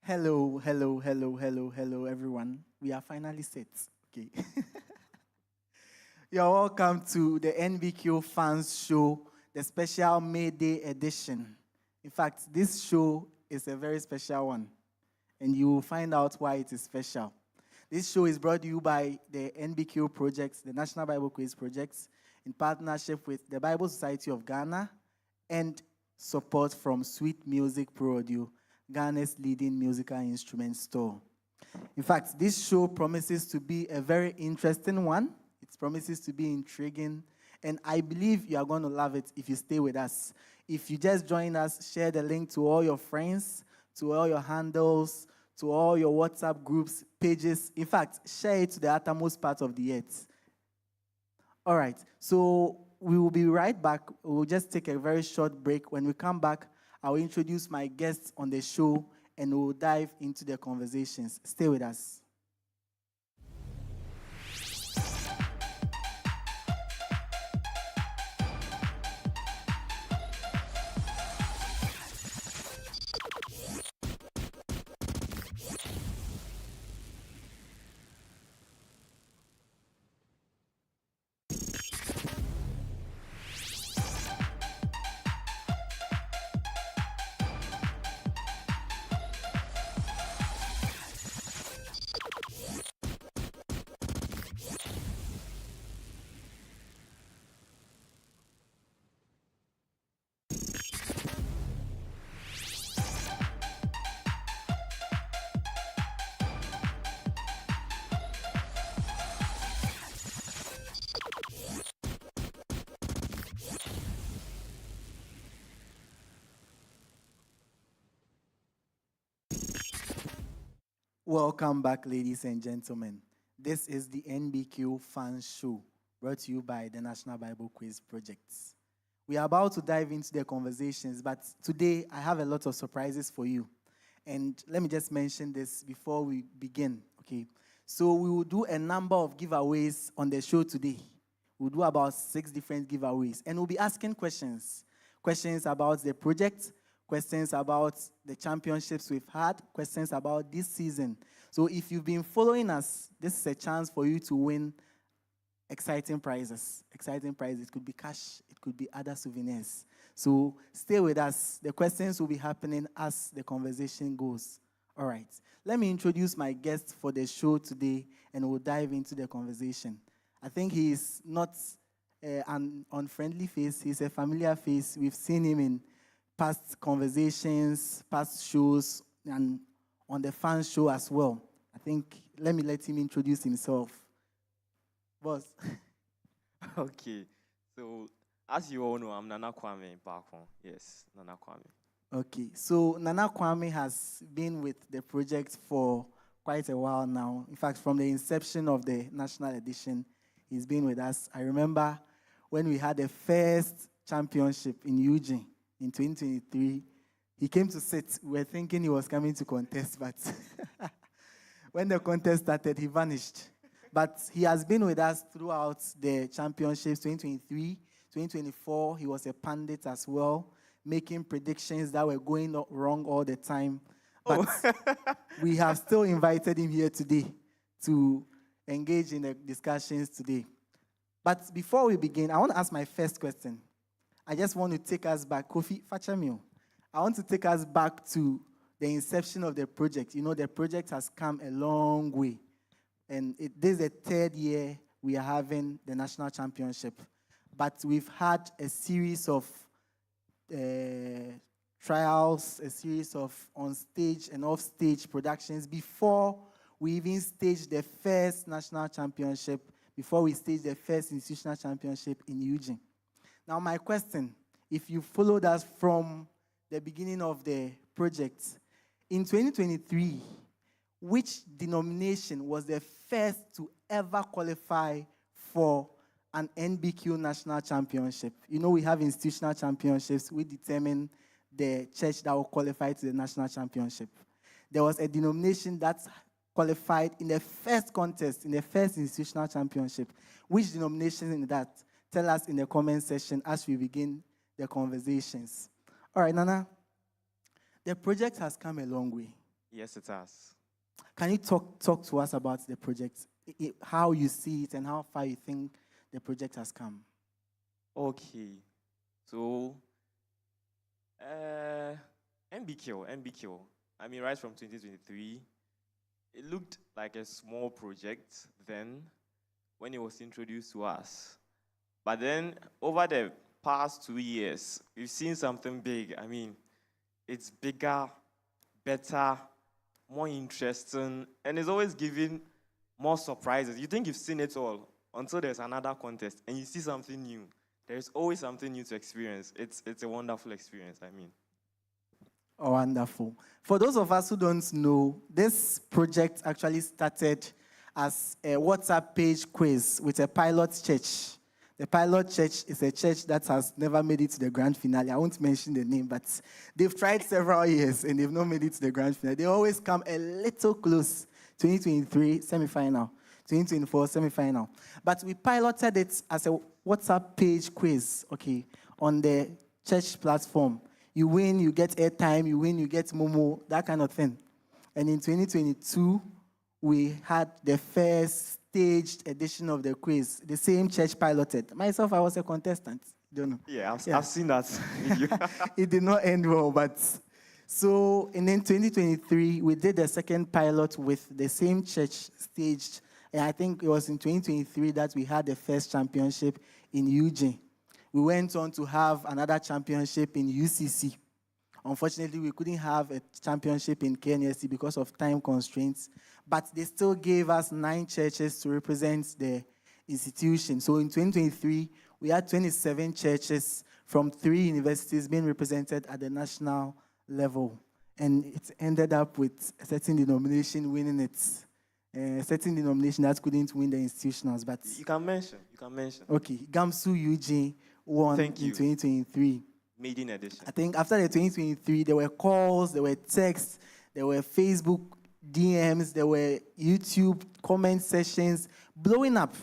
Hello, hello, hello, hello, hello, everyone. We are finally set. Okay. You're welcome to the NBQ Fans Show, the special May Day edition. In fact, this show is a very special one, and you will find out why it is special. This show is brought to you by the NBQ Projects, the National Bible Quiz Projects, in partnership with the Bible Society of Ghana and support from Sweet Music Pro Audio, Ghana's leading musical instrument store. In fact, this show promises to be a very interesting one. It promises to be intriguing, and I believe you are going to love it if you stay with us. If you just join us, share the link to all your friends, to all your handles, to all your WhatsApp groups, pages. In fact, share it to the uttermost part of the earth. All right, so we will be right back. We'll just take a very short break. When we come back, I'll introduce my guests on the show and we'll dive into the conversations. Stay with us. Welcome back, ladies and gentlemen. This is the NBQ Fans Show, brought to you by the National Bible Quiz Projects. We are about to dive into the conversations, but today I have a lot of surprises for you. And let me just mention this before we begin, okay? So we will do a number of giveaways on the show today. We'll do about 6 different giveaways, and we'll be asking questions. Questions about the project, questions about the championships we've had, questions about this season. So if you've been following us, this is a chance for you to win exciting prizes. Exciting prizes. It could be cash, it could be other souvenirs. So stay with us. The questions will be happening as the conversation goes. All right. Let me introduce my guest for the show today, and we'll dive into the conversation. I think he is not an unfriendly face. He's a familiar face. We've seen him in past conversations, past shows, and on the fan show as well. I think, let me let him introduce himself. Boss. Okay, so as you all know, I'm Nana Kwame back home. Yes, Nana Kwame. Okay, so Nana Kwame has been with the project for quite a while now. In fact, from the inception of the national edition, he's been with us. I remember when we had the first championship in Eugene in 2023, he came to sit. We were thinking he was coming to contest, but when the contest started, he vanished. But he has been with us throughout the championships, 2023, 2024. He was a pundit as well, making predictions that were going wrong all the time. But we have still invited him here today to engage in the discussions today. But before we begin, I want to ask my first question. I just want to take us back. Kofi Fachamio, I want to take us back to the inception of the project. You know, the project has come a long way. And this is the 3rd year we are having the national championship. But we've had a series of trials, a series of on-stage and off-stage productions before we even staged the first national championship, before we staged the first institutional championship in Eugene. Now, my question, if you followed us from the beginning of the project, in 2023, which denomination was the first to ever qualify for an NBQ national championship? You know, we have institutional championships. We determine the church that will qualify to the national championship. There was a denomination that qualified in the first contest, in the first institutional championship. Which denomination is that? Tell us in the comment section as we begin the conversations. All right, Nana. The project has come a long way. Yes, it has. Can you talk to us about the project, how you see it, and how far you think the project has come? Okay. So, uh, MBQ. I mean, right from 2023, it looked like a small project then when it was introduced to us. But then over the past 2 years, we've seen something big. I mean, it's bigger, better, more interesting, and it's always giving more surprises. You think you've seen it all until there's another contest and you see something new. There's always something new to experience. It's a wonderful experience, I mean. Oh, wonderful. For those of us who don't know, this project actually started as a WhatsApp page quiz with a pilot church. The pilot church is a church that has never made it to the grand finale. I won't mention the name, but they've tried several years and they've not made it to the grand finale. They always come a little close. 2023 semi-final, 2024 semi-final. But we piloted it as a WhatsApp page quiz, okay, on the church platform. You win, you get airtime, you win, you get Momo, that kind of thing. And in 2022, we had the first staged edition of the quiz. The same church piloted. Myself, I was a contestant. Don't know. Yeah, I've seen that video. It did not end well, but so and in 2023, we did the second pilot with the same church staged. And I think it was in 2023 that we had the first championship in Eugene. We went on to have another championship in UCC. Unfortunately, we couldn't have a championship in KNSC because of time constraints, but they still gave us 9 churches to represent the institution. So in 2023, we had 27 churches from 3 universities being represented at the national level. And it ended up with a certain denomination winning it. A certain denomination that couldn't win the institutionals, but... You can mention. Okay, Gamsu Eugene won in 2023. Maiden edition. I think after the 2023, there were calls, there were texts, there were Facebook DMs, there were YouTube comment sessions blowing up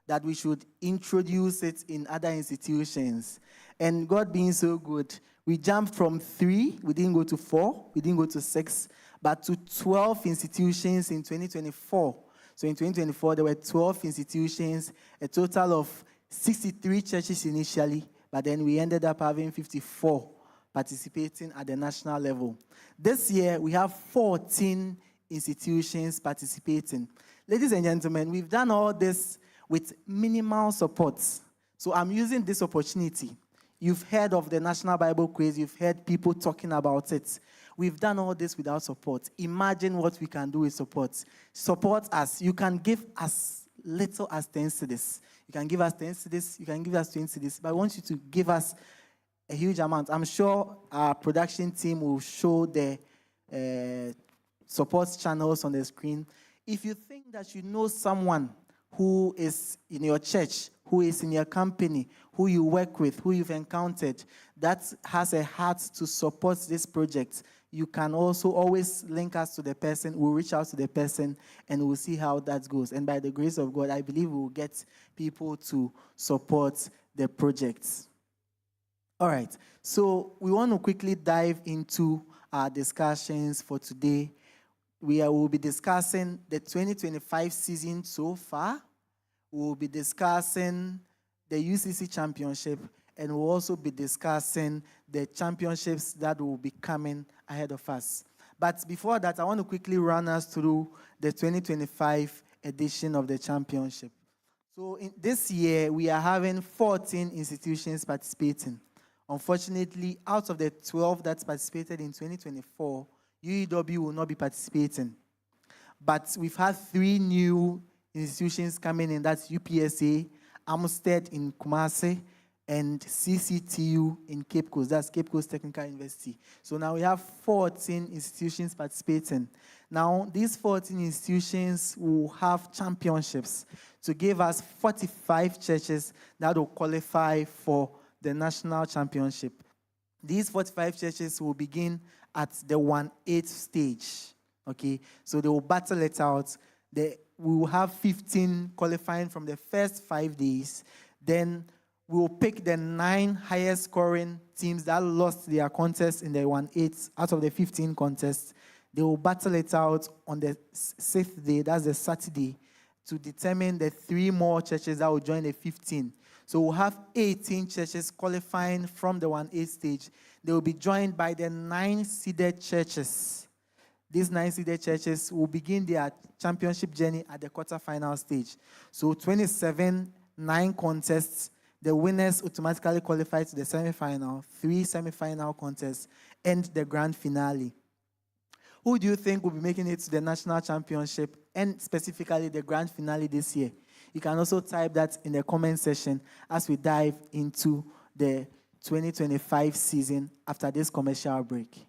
that we should introduce it in other institutions. And God being so good, we jumped from 3, we didn't go to 4, we didn't go to 6, but to 12 institutions in 2024. So in 2024, there were 12 institutions, a total of 63 churches initially, but then we ended up having 54 participating at the national level. This year, we have 14 institutions participating. Ladies and gentlemen, we've done all this with minimal support. So I'm using this opportunity. You've heard of the National Bible Quiz. You've heard people talking about it. We've done all this without support. Imagine what we can do with support. Support us. You can give as little as 10 cedis. You can give us 10 cedis. You can give us 20 cedis. But I want you to give us a huge amount. I'm sure our production team will show the support channels on the screen. If you think that you know someone who is in your church, who is in your company, who you work with, who you've encountered, that has a heart to support this project, you can also always link us to the person. We'll reach out to the person and we'll see how that goes. And by the grace of God, I believe we'll get people to support the project. All right, so we want to quickly dive into our discussions for today. We will be discussing the 2025 season so far. We'll be discussing the UCC championship, and we'll also be discussing the championships that will be coming ahead of us. But before that, I want to quickly run us through the 2025 edition of the championship. So in this year, we are having 14 institutions participating. Unfortunately, out of the 12 that participated in 2024, UEW will not be participating. But we've had 3 new institutions coming in. That's UPSA, Amstead in Kumasi, and CCTU in Cape Coast. That's Cape Coast Technical University. So now we have 14 institutions participating. Now, these 14 institutions will have championships to give us 45 churches that will qualify for the national championship. These 45 churches will begin at the 1/8 stage. Okay, so they will battle it out. We will have 15 qualifying from the first 5 days. Then we will pick the 9 highest scoring teams that lost their contest in the 1/8 out of the 15 contests. They will battle it out on the sixth day, that's the Saturday, to determine the 3 more churches that will join the 15. So we'll have 18 churches qualifying from the 1A stage. They will be joined by the 9 seeded churches. These 9 seeded churches will begin their championship journey at the quarterfinal stage. So 27, 9 contests. The winners automatically qualify to the semifinal, 3 semifinal contests, and the grand finale. Who do you think will be making it to the national championship and specifically the grand finale this year? You can also type that in the comment section as we dive into the 2025 season after this commercial break.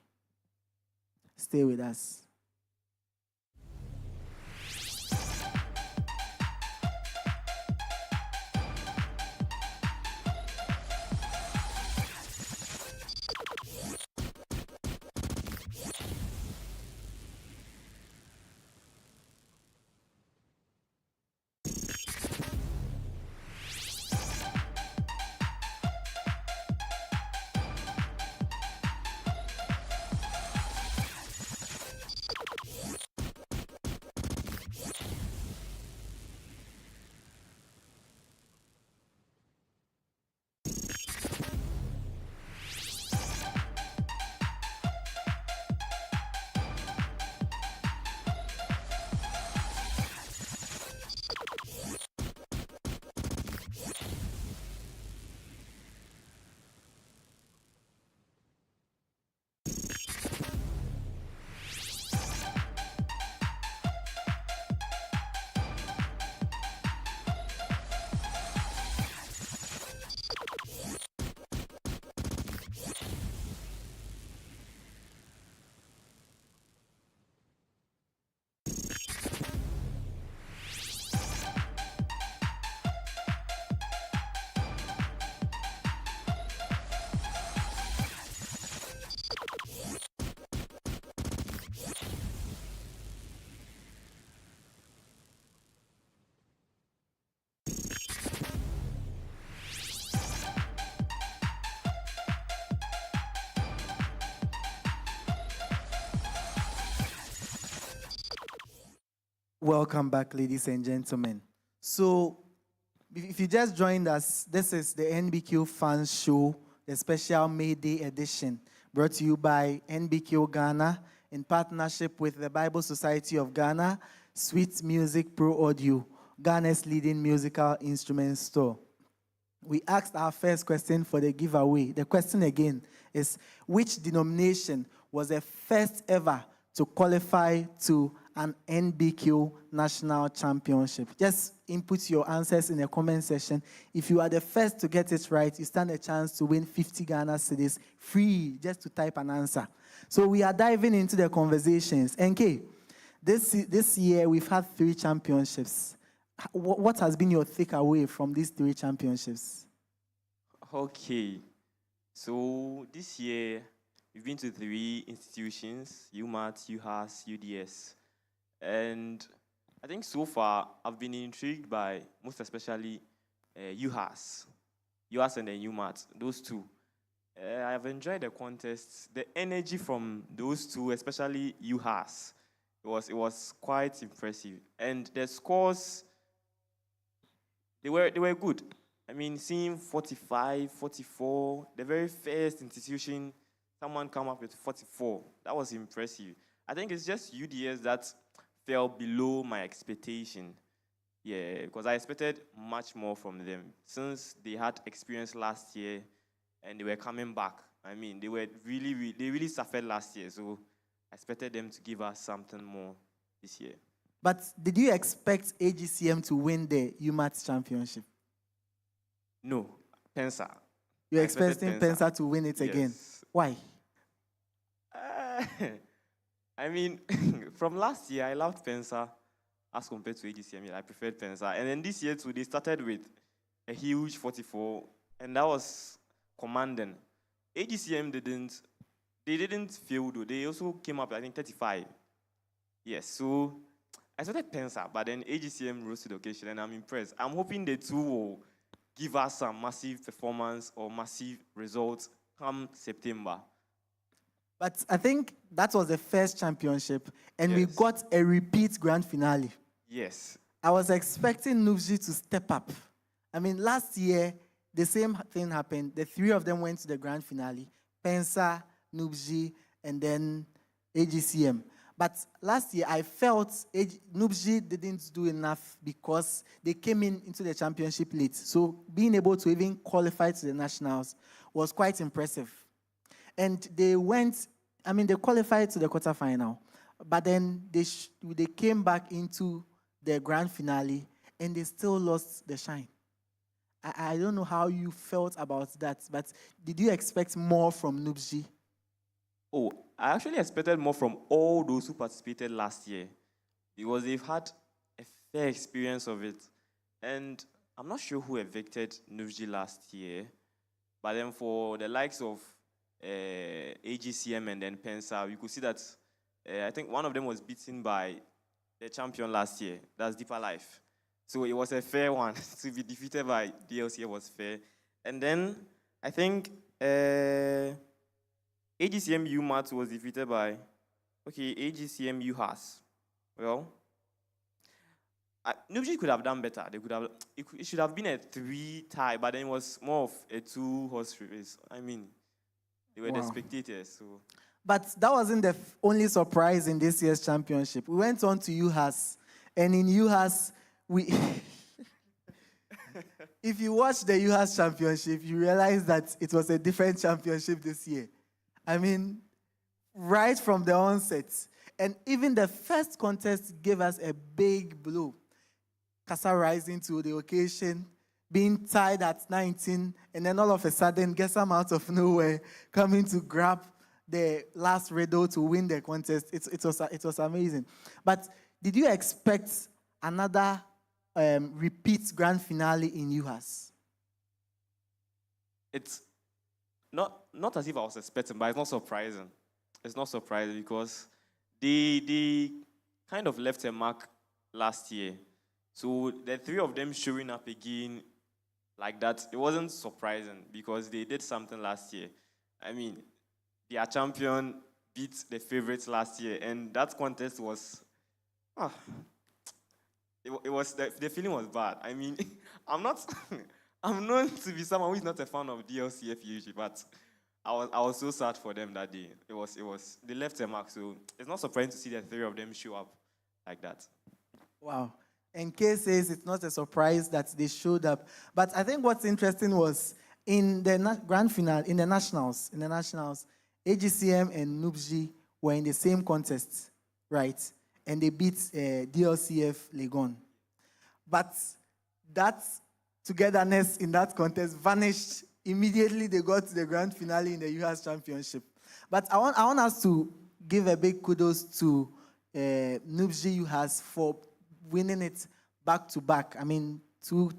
Stay with us. Welcome back, ladies and gentlemen. So, if you just joined us, this is the NBQ Fans Show, the special May Day edition, brought to you by NBQ Ghana in partnership with the Bible Society of Ghana, Sweet Music Pro Audio, Ghana's leading musical instrument store. We asked our first question for the giveaway. The question again is, which denomination was the first ever to qualify to an NBQ National Championship? Just input your answers in the comment section. If you are the first to get it right, you stand a chance to win 50 Ghana cedis free, just to type an answer. So we are diving into the conversations. NK, this year we've had 3 championships. What has been your takeaway from these 3 championships? Okay, so this year we've been to 3 institutions: UMAT, UHAS, UDS. And I think so far I've been intrigued by most especially UHAS and then UMAT, those 2. I've enjoyed the contests, the energy from those 2, especially UHAS. It was quite impressive, and the scores, they were good. I mean, seeing 45, 44, the very first institution, someone come up with 44, that was impressive. I think it's just UDS that fell below my expectation. Yeah, because I expected much more from them since they had experience last year and they were coming back. I mean, they really suffered last year, so I expected them to give us something more this year. But did you expect AGCM to win the UMAT championship? No, Pensa. You're expecting Pensa to win it again? Yes. Why? I mean, from last year, I loved Pensa as compared to AGCM. I preferred Pensa. And then this year, too, they started with a huge 44, and that was commanding. AGCM didn't fail, though. They also came up, I think, 35. Yes, so I started Pensa, but then AGCM rose to the occasion, and I'm impressed. I'm hoping the 2 will give us some massive performance or massive results come September. But I think that was the first championship, and we Yes. got a repeat grand finale. Yes. I was expecting Nubji to step up. I mean, last year, the same thing happened. The three of them went to the grand finale: Pensa, Nubji, and then AGCM. But last year, I felt Nubji didn't do enough because they came into the championship late. So being able to even qualify to the nationals was quite impressive. And they they qualified to the quarterfinal. But then they came back into the grand finale and they still lost the shine. I don't know how you felt about that, but did you expect more from Nubji? Oh, I actually expected more from all those who participated last year because they've had a fair experience of it. And I'm not sure who evicted Nuvji last year, but then for the likes of AGCM and then Pensa, you could see that I think one of them was beaten by the champion last year. That's Deeper Life. So it was a fair one. To be defeated by DLCF was fair. And then I think AGCM UMAT was defeated by, AGCM UHAS. Well, Nubji could have done better. They could have. It should have been a 3 tie, but then it was more of a 2-horse race. I mean, they were the Wow. spectators. So But that wasn't the only surprise in this year's championship. We went on to UHAS, and in UHAS, we. If you watch the UHAS championship, you realize that it was a different championship this year. I mean, right from the onset. And even the first contest gave us a big blow. Kasa rising to the occasion, being tied at 19, and then all of a sudden, Gesam out of nowhere, coming to grab the last riddle to win the contest. It was amazing. But did you expect another repeat grand finale in UHAS? it's not as if I was expecting, but it's not surprising. It's not surprising because they kind of left a mark last year. So the 3 of them showing up again like that, it wasn't surprising because they did something last year. I mean, their champion beat the favorites last year, and that contest was, it was the feeling was bad. I mean, I'm not, I'm known to be someone who is not a fan of DLCF usually, but I was so sad for them that day. It was they left a mark, so it's not surprising to see the 3 of them show up like that. Wow. And Kay says it's not a surprise that they showed up. But I think what's interesting was in the grand finale, in the nationals, AGCM and Nubji were in the same contest, right? And they beat DLCF Legon. But that togetherness in that contest vanished immediately. They got to the grand finale in the US Championship. But I want us to give a big kudos to Nubji US for winning it back to back. I mean, 2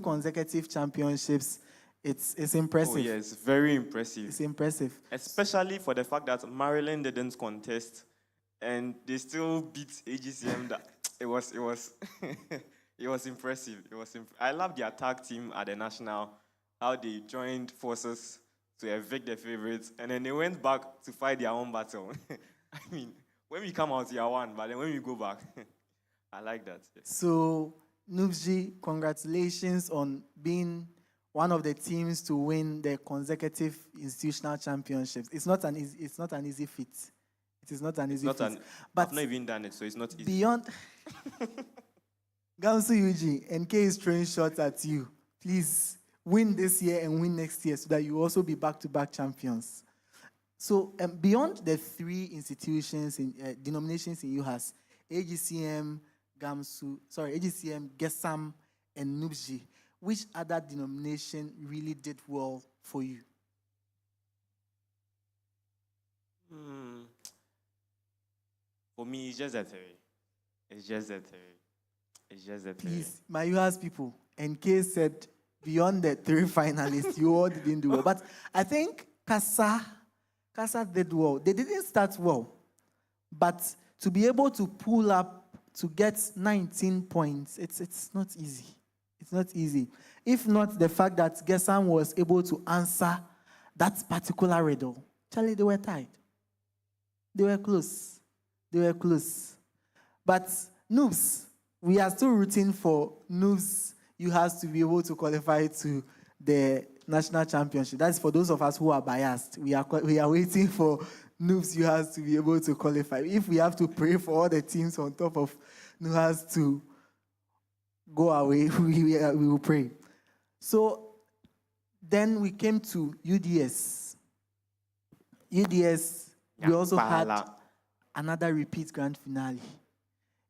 consecutive championships. It's impressive. Oh yes, very impressive. It's impressive. Especially for the fact that Maryland didn't contest, and they still beat AGCM. That it was it was impressive. I love their tag team at the national, how they joined forces to evict the favorites, and then they went back to fight their own battle. I mean, when we come out, year 1, but then when we go back, I like that. So, Nubji, congratulations on being one of the teams to win the consecutive institutional championships. It's not an easy feat. It is not an easy feat. But I've not even done it, so it's not easy. Beyond Gamsu Yuji, NK is throwing shots at you. Please win this year and win next year so that you also be back-to-back champions. So beyond the 3 institutions in denominations in UHAS, AGCM, AGCM, Gesam, and Nubji, which other denomination really did well for you? For me, it's just that 3. It's just that 3. Please, my UHAS people, NK said beyond the 3 finalists, you all didn't do well. But I think Kasa did well. They didn't start well, but to be able to pull up to get 19 points, it's not easy. It's not easy. If not the fact that Gesam was able to answer that particular riddle. Charlie, they were tied. They were close. They were close. But Noobs, we are still rooting for Noobs. You have to be able to qualify to the national championship. That's for those of us who are biased. We are waiting for Noobs. You have to be able to qualify. If we have to pray for all the teams on top of Noobs to go away, we will pray. So then we came to UDS. UDS, we also had another repeat grand finale.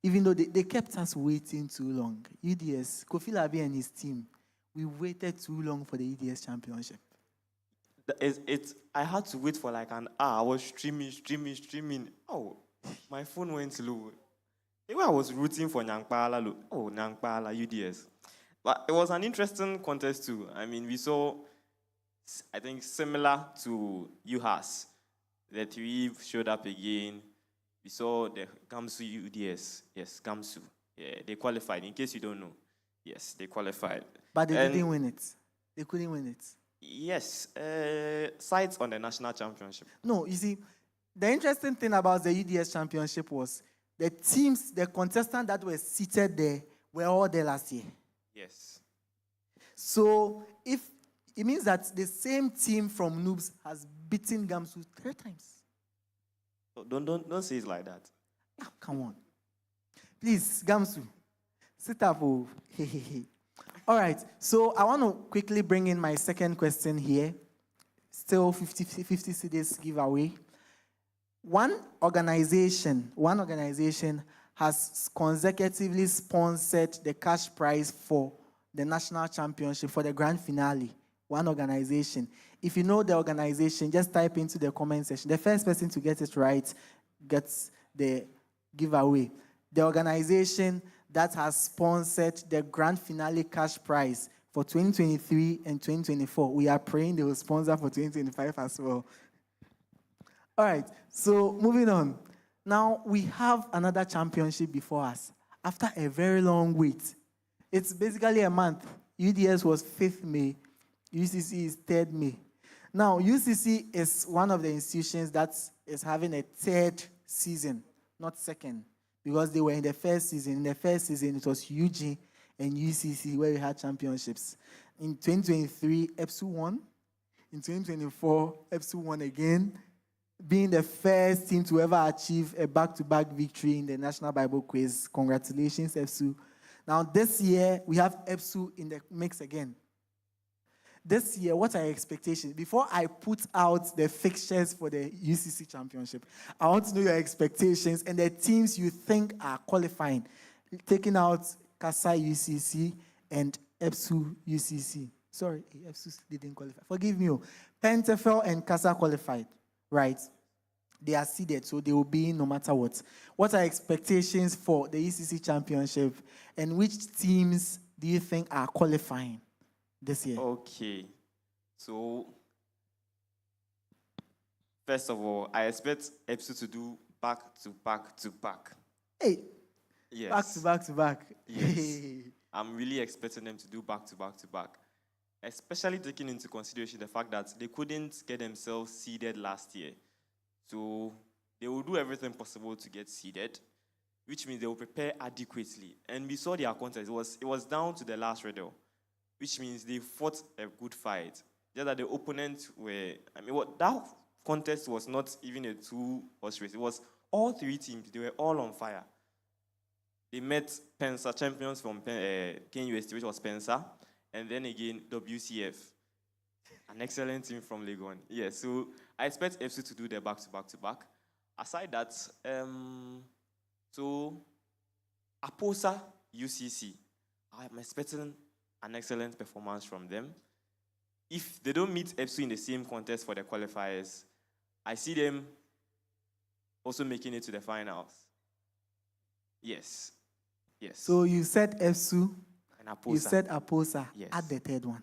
Even though they kept us waiting too long. UDS, Kofi Labi and his team, we waited too long for the UDS championship. I had to wait for like an hour. I was streaming. Oh, my phone went low. Even I was rooting for Nyankpala. Oh, Nyankpala, UDS. But it was an interesting contest too. I mean, we saw, I think, similar to UHAS. The three showed up again. We saw the Gamsu UDS. Yes, Gamsu. Yeah, they qualified. In case you don't know. Yes, they qualified. But they didn't win it. They couldn't win it. Yes, sites on the national championship. No, you see, the interesting thing about the UDS championship was the teams, the contestants that were seated there were all there last year. Yes. So if it means that the same team from Noobs has beaten Gamsu 3 times. Don't say it like that. Oh, come on. Please, Gamsu, sit up. Oh. All right, so I want to quickly bring in my second question here. Still 50 cedis giveaway. One organization has consecutively sponsored the cash prize for the national championship, for the grand finale. One organization. If you know the organization, just type into the comment section. The first person to get it right gets the giveaway. The organization that has sponsored the grand finale cash prize for 2023 and 2024. We are praying they will sponsor for 2025 as well. All right, so moving on. Now we have another championship before us after a very long wait. It's basically a month. UDS was 5th May. UCC is 3rd May. Now, UCC is one of the institutions that is having a 3rd season, not 2nd, because they were in the 1st season. In the 1st season, it was UG and UCC where we had championships. In 2023, EPSU won. In 2024, EPSU won again, being the first team to ever achieve a back-to-back victory in the National Bible Quiz. Congratulations, EPSU. Now, this year, we have EPSU in the mix again. This year, what are your expectations? Before I put out the fixtures for the UCC championship, I want to know your expectations and the teams you think are qualifying, taking out CASA UCC and EPSU UCC. Sorry, EPSU didn't qualify. Forgive me. Pentefel and CASA qualified, right? They are seeded, so they will be in no matter what. What are expectations for the UCC championship, and which teams do you think are qualifying this year? Okay. So, first of all, I expect EPSU to do back to back. Hey. Yes. Back to back. Yes. I'm really expecting them to do back to back. Especially taking into consideration the fact that they couldn't get themselves seeded last year. So they will do everything possible to get seeded, which means they will prepare adequately. And we saw their contest. It was down to the last riddle, which means they fought a good fight. Just that the opponents were, that contest was not even a 2-horse race. It was all 3 teams. They were all on fire. They met Pensa champions from KNUST, which was Pensa, and then again WCF, an excellent team from Legon. Yeah, so I expect FC to do their back to back. Aside that, so Aposa UCC, I'm expecting an excellent performance from them. If they don't meet EPSU in the same contest for the qualifiers, I see them also making it to the finals. Yes. So you said EPSU, and Aposa. you said Aposa. Yes. Add the third one.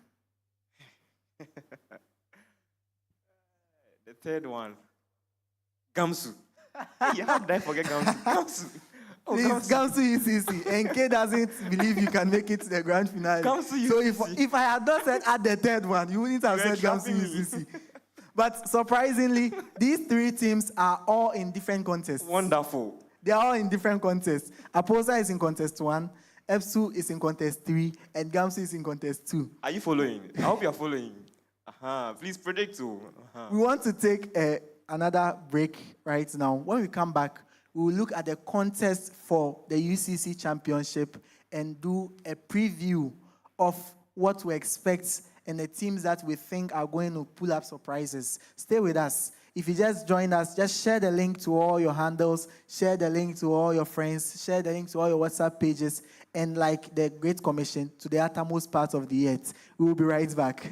The third one, Gamsu. Yeah, how did I forget Gamsu? Gamsu. Oh, Please, Gamsu UCC. NK doesn't believe you can make it to the grand finale. Gamsu So UCC. if I had not said add the third one, you wouldn't have You were said Gamsu trapping me. UCC. But surprisingly, these three teams are all in different contests. Wonderful. They are all in different contests. Aposa is in contest 1, EPSU is in contest 3, and GAMSU is in contest 2. Are you following? I hope you're following. Please predict too. We want to take another break right now. When we come back, we will look at the contest for the UCC Championship and do a preview of what we expect and the teams that we think are going to pull up surprises. Stay with us. If you just joined us, just share the link to all your handles, share the link to all your friends, share the link to all your WhatsApp pages, and like the Great Commission to the uttermost part of the earth. We will be right back.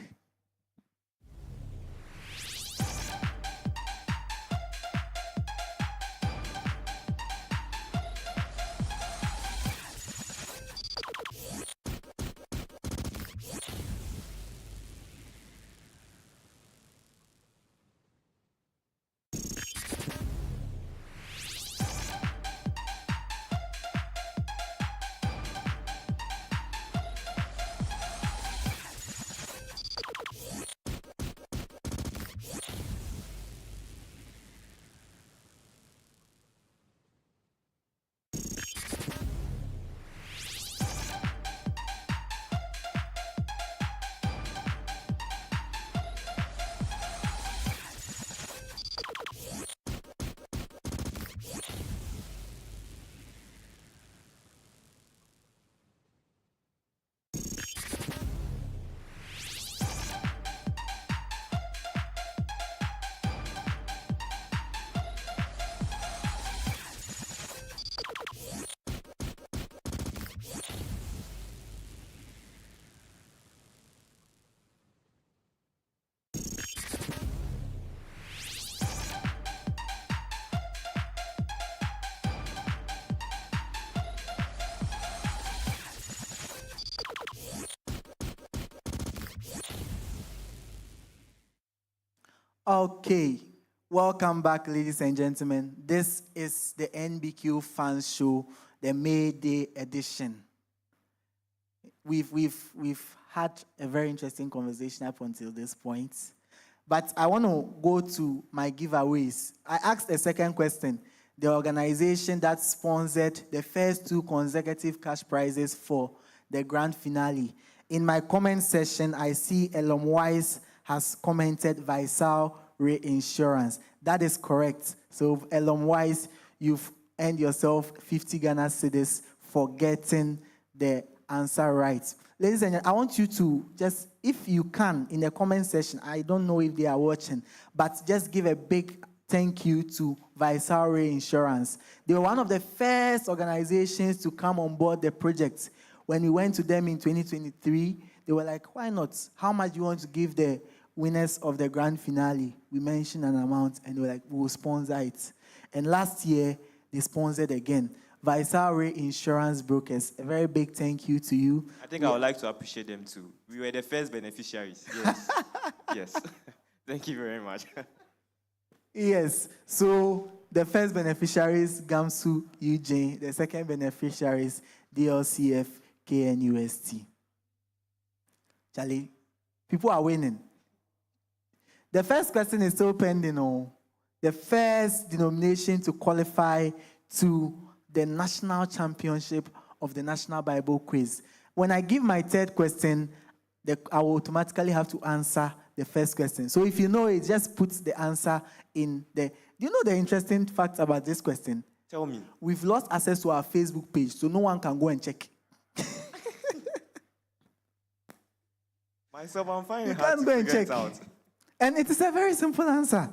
Okay, welcome back, ladies and gentlemen. This is the NBQ Fans Show, the May Day edition. We've had a very interesting conversation up until this point, but I want to go to my giveaways. I asked a second question. The organization that sponsored the first 2 consecutive cash prizes for the grand finale. In my comment section, I see Elom Wise has commented Visal Reinsurance. That is correct. So, Elom Wise, you've earned yourself 50 Ghana cedis for getting the answer right. Ladies and gentlemen, I want you to just, if you can, in the comment section, I don't know if they are watching, but just give a big thank you to Visal Reinsurance. They were one of the first organizations to come on board the project. When we went to them in 2023, they were like, why not? How much do you want to give the winners of the grand finale? We mentioned an amount, and they were like, we will sponsor it. And last year, they sponsored again. Visal Reinsurance Brokers, a very big thank you to you. I think I would like to appreciate them too. We were the first beneficiaries. Yes. Yes. Thank you very much. Yes. So the first beneficiaries, GAMSU, UJ. The second beneficiaries, DLCF, KNUST. Charlie, people are winning. The first question is still pending on the first denomination to qualify to the national championship of the National Bible Quiz. When I give my third question, I will automatically have to answer the first question. So if you know it, just put the answer in the... Do you know the interesting fact about this question? Tell me. We've lost access to our Facebook page, so no one can go and check. Myself, I'm finding You it hard can't to go and figure it check. out. And it is a very simple answer.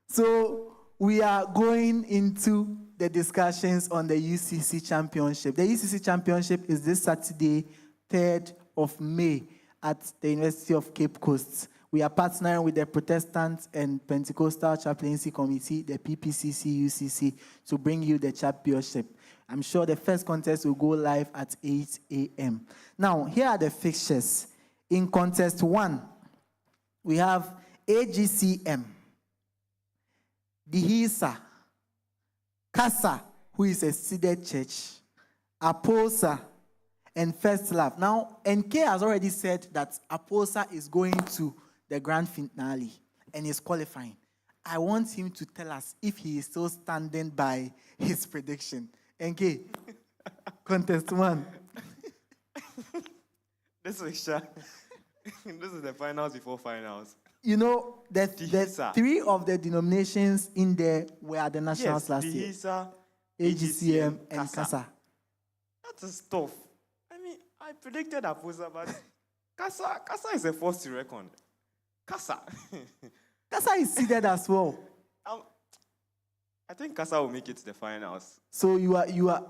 So we are going into the discussions on the UCC Championship. The UCC Championship is this Saturday, 3rd of May at the University of Cape Coast. We are partnering with the Protestant and Pentecostal Chaplaincy Committee, the PPCC UCC, to bring you the championship. I'm sure the first contest will go live at 8 a.m. Now, here are the fixtures. In contest 1, we have AGCM, Dihisa, CASA, who is a seeded church, Aposa, and First Love. Now, NK has already said that Aposa is going to the grand finale, and is qualifying. I want him to tell us if he is still standing by his prediction. NK, contest one. This is this is the finals before finals. You know, the Dihisa. three of the denominations in there were the nationals Yes, last year. Dihisa, AGCM and Kasa. Kasa. That is tough. I mean, I predicted Aposa, but Kasa is a force to reckon. Kasa. Kasa is seeded as well. I think Kasa will make it to the finals. So you are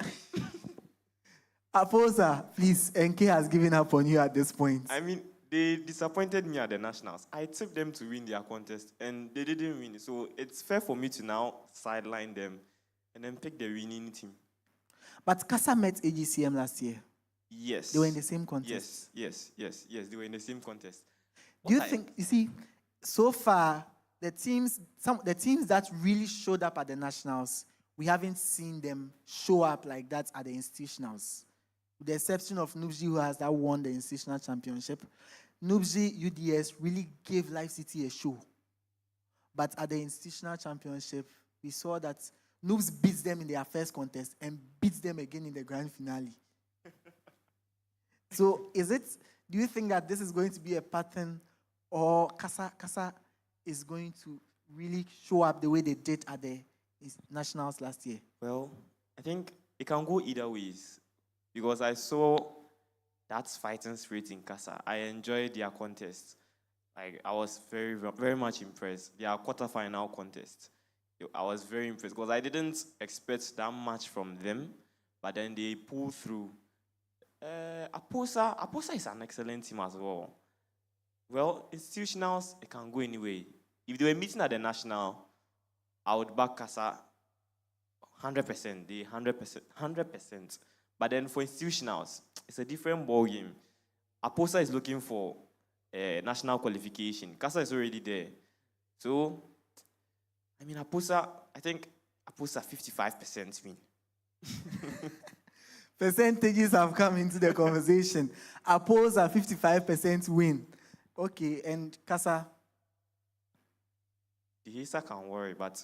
Aposa, please, NK has given up on you at this point. I mean, they disappointed me at the nationals. I tipped them to win their contest, and they didn't win. So it's fair for me to now sideline them and then pick the winning team. But Kasa met AGCM last year. Yes. They were in the same contest. Yes. They were in the same contest. Do you think, you see, so far, the teams that really showed up at the nationals, we haven't seen them show up like that at the institutionals. With the exception of Nubji, who has that won the institutional championship. Nubji UDS really gave Life City a show. But at the institutional championship, we saw that Noobs beats them in their first contest and beats them again in the grand finale. So do you think that this is going to be a pattern, or Kasa is going to really show up the way they did at the nationals last year? Well, I think it can go either ways, because I saw that fighting spirit in Kasa. I enjoyed their contest. Like, I was very, very much impressed. Their quarterfinal contest, I was very impressed because I didn't expect that much from them, but then they pulled through. Aposa is an excellent team as well. Well, institutionals, it can go anyway. If they were meeting at the national, I would back Kasa 100%. 100%. But then for institutionals, it's a different ballgame. Aposa is looking for national qualification. Kasa is already there. So, I mean, I think Aposa 55% win. Percentages have come into the conversation. Aposa 55% win. Okay, and Kasa? The Hisa can worry, but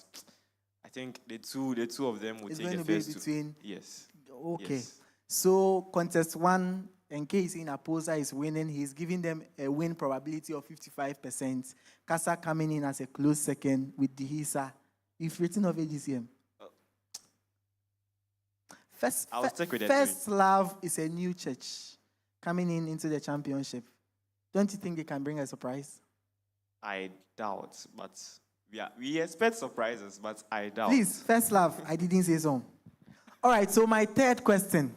I think the two of them will it's take going the to be first between. two. Yes. Okay. Yes. So contest one, NK is in Aposa is winning. He's giving them a win probability of 55%. Kasa coming in as a close second with Dihisa. If written of AGCM. First Love is a new church coming into the championship. Don't you think they can bring a surprise? I doubt, but we expect surprises, but I doubt. Please, First Love, I didn't say so. All right, so my third question.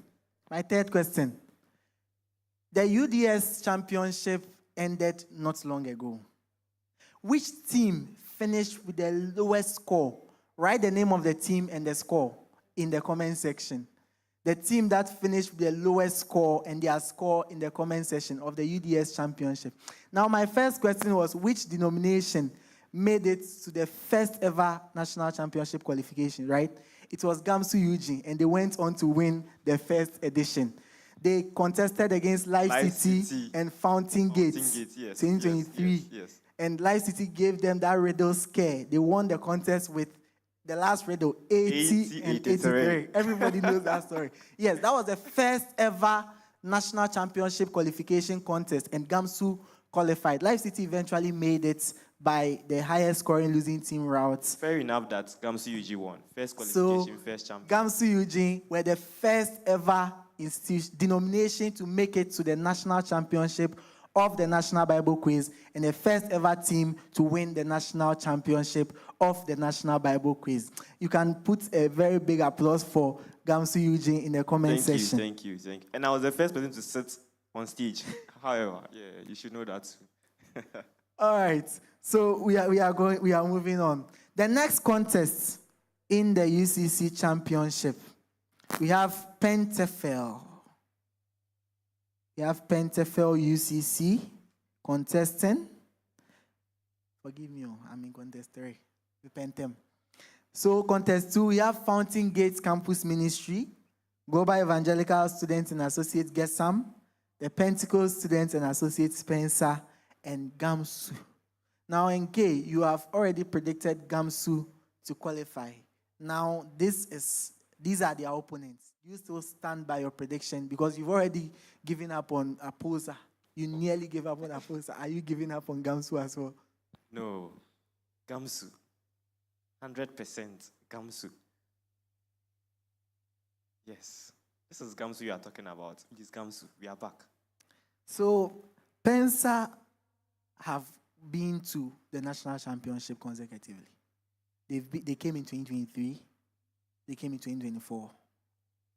The UDS championship ended not long ago. Which team finished with the lowest score? Write the name of the team and the score in the comment section. The team that finished with the lowest score and their score in the comment section of the UDS championship. Now, my first question was, which denomination made it to the first ever national championship qualification, right? It was Gamsu Eugene, and they went on to win the first edition. They contested against Life City and Fountain Gates, yes, 2023. Yes. And Life City gave them that riddle scare. They won the contest with the last riddle, 80 and 83. Everybody knows that story. Yes, that was the first ever national championship qualification contest, and Gamsu qualified. Life City eventually made it by the highest scoring losing team route. Fair enough that Gamsu Eugene won. First qualification, first champion. Gamsu Eugene were the first ever denomination to make it to the national championship of the National Bible Quiz, and the first ever team to win the national championship of the National Bible Quiz. You can put a very big applause for Gamsu Eugene in the comment section. Thank you. And I was the first person to sit on stage. However, you should know that. All right. So we are moving on. The next contest in the UCC championship, we have Pentafel. We have Pentafel UCC contesting. Forgive me, I'm in contest 3. We Pentem. So contest 2, we have Fountain Gates Campus Ministry, Global Evangelical Students and Associates Gesam, the Pentecost Students and Associates Spencer, and Gamsu. Now, NK, you have already predicted Gamsu to qualify. Now, these are their opponents. You still stand by your prediction because you've already given up on Aposa. You nearly gave up on Aposa. Are you giving up on Gamsu as well? No. Gamsu. 100% Gamsu. Yes. This is Gamsu you are talking about. It is Gamsu. We are back. So, Pensa have been to the national championship consecutively. They came in 2023, they came in 2024,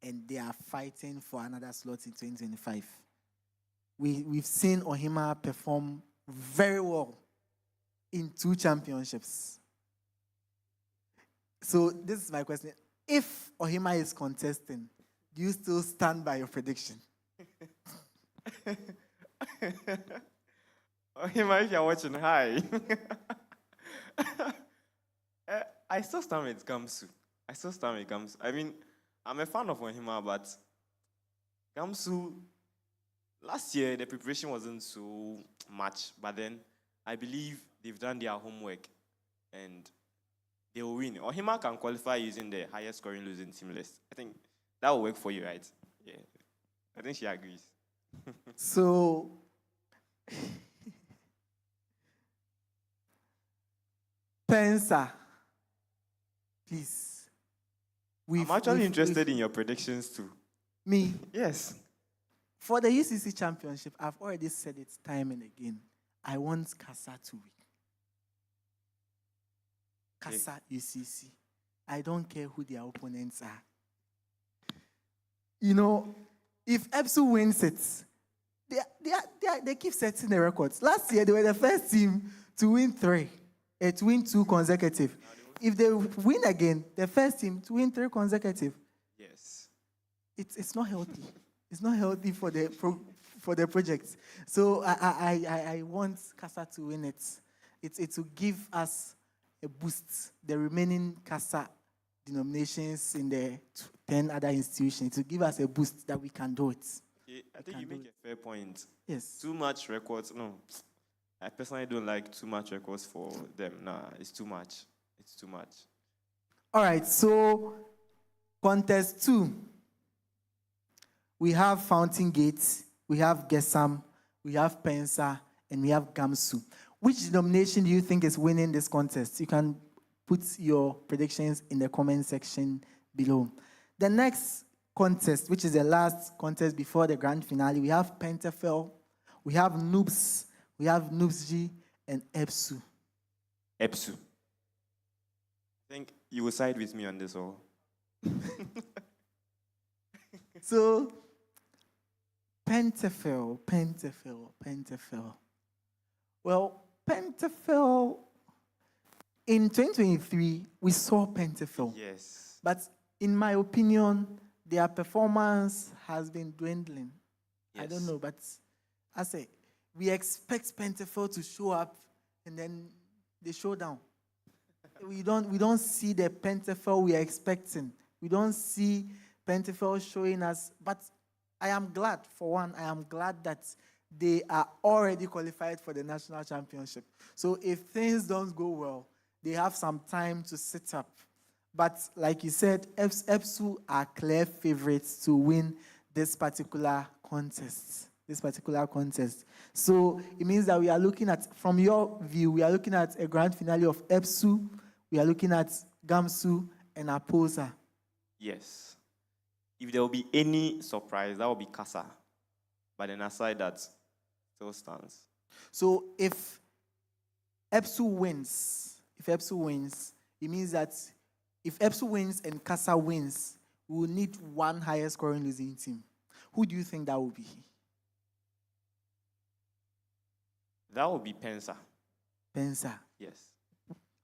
and they are fighting for another slot in 2025. We've seen Ohima perform very well in 2 championships. So this is my question. If Ohima is contesting, do you still stand by your prediction? Ohima, if you're watching, hi. I still stand with Gamsu. I mean, I'm a fan of Ohima, but Gamsu, last year the preparation wasn't so much, but then I believe they've done their homework and they will win. Ohima can qualify using the highest scoring losing team list. I think that will work for you, right? Yeah. I think she agrees. So, Pensa, please. I'm actually interested in your predictions too. Me? Yes. For the UCC Championship, I've already said it time and again. I want Casa to win. Casa UCC. I don't care who their opponents are. You know, if EPSU wins it, they keep setting the records. Last year, they were the first team to win 2 consecutive. If they win again, the first team to win 3 consecutive. Yes. It's not healthy. It's not healthy for the project. So I want CASA to win it. It will give us a boost. The remaining CASA denominations in the 10 other institutions, to give us a boost that we can do it. Okay, I think you make a fair point. Yes. Too much records. No, I personally don't like too much records for them. Nah, it's too much. It's too much. All right, so contest 2. We have Fountain Gate, we have Gesam, we have Pensa, and we have Gamsu. Which denomination do you think is winning this contest? You can put your predictions in the comment section below. The next contest, which is the last contest before the grand finale, we have Pentafel, we have Noobs, we have Noobsg, and EPSU. EPSU. I think you will side with me on this all. So, Pentafel. Well, Pentafel, in 2023, we saw Pentafel. Yes. But in my opinion, their performance has been dwindling. Yes. I don't know, but I say, we expect Pentafel to show up and then they show down. We don't see the Pentafel we are expecting. We don't see Pentafel showing us, but I am glad, for one, that they are already qualified for the national championship. So if things don't go well, they have some time to sit up. But like you said, EPSU are clear favorites to win this particular contest. So it means that we are looking at, from your view, we are looking at a grand finale of EPSU, we are looking at Gamsu and Aposa. Yes. If there will be any surprise, that will be Casa. But then aside that, still stands. So if EPSU wins, it means that if EPSU wins and Casa wins, we will need one higher scoring losing team. Who do you think that will be? That will be Pensa. Pensa. Yes.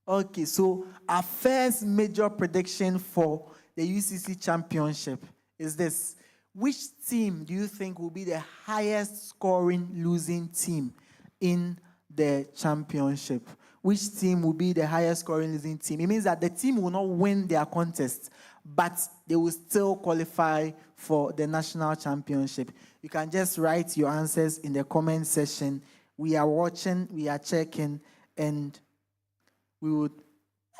Okay, so our first major prediction for the UCC Championship is this. Which team do you think will be the highest scoring losing team in the championship? Which team will be the highest scoring losing team? It means that the team will not win their contest, but they will still qualify for the national championship. You can just write your answers in the comment section. We are watching, we are checking, and we would,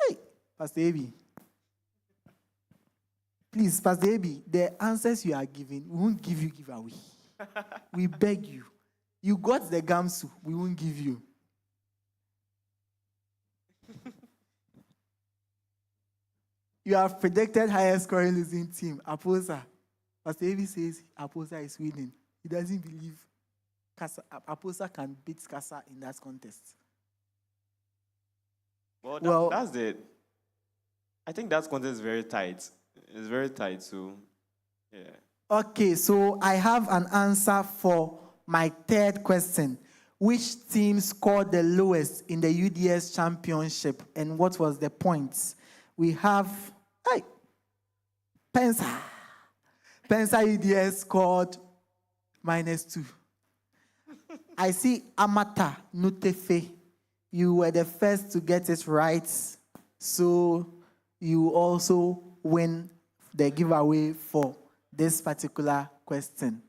hey, Pastor Abi, please, Pastor Abi, the answers you are giving, we won't give you giveaway. We beg you. You got the gamsu, we won't give you. You have predicted highest scoring losing team, Aposa. Pastor Abi says Aposa is winning. He doesn't believe Aposa can beat Casa in that contest. Well, that's it. I think that contest is very tight. It's very tight, so yeah. Okay, so I have an answer for my third question. Which team scored the lowest in the UDS championship, and what was the points? We have Pensa. Pensa UDS scored -2. I see Amata Nutefe. You were the first to get it right, so you also win the giveaway for this particular question.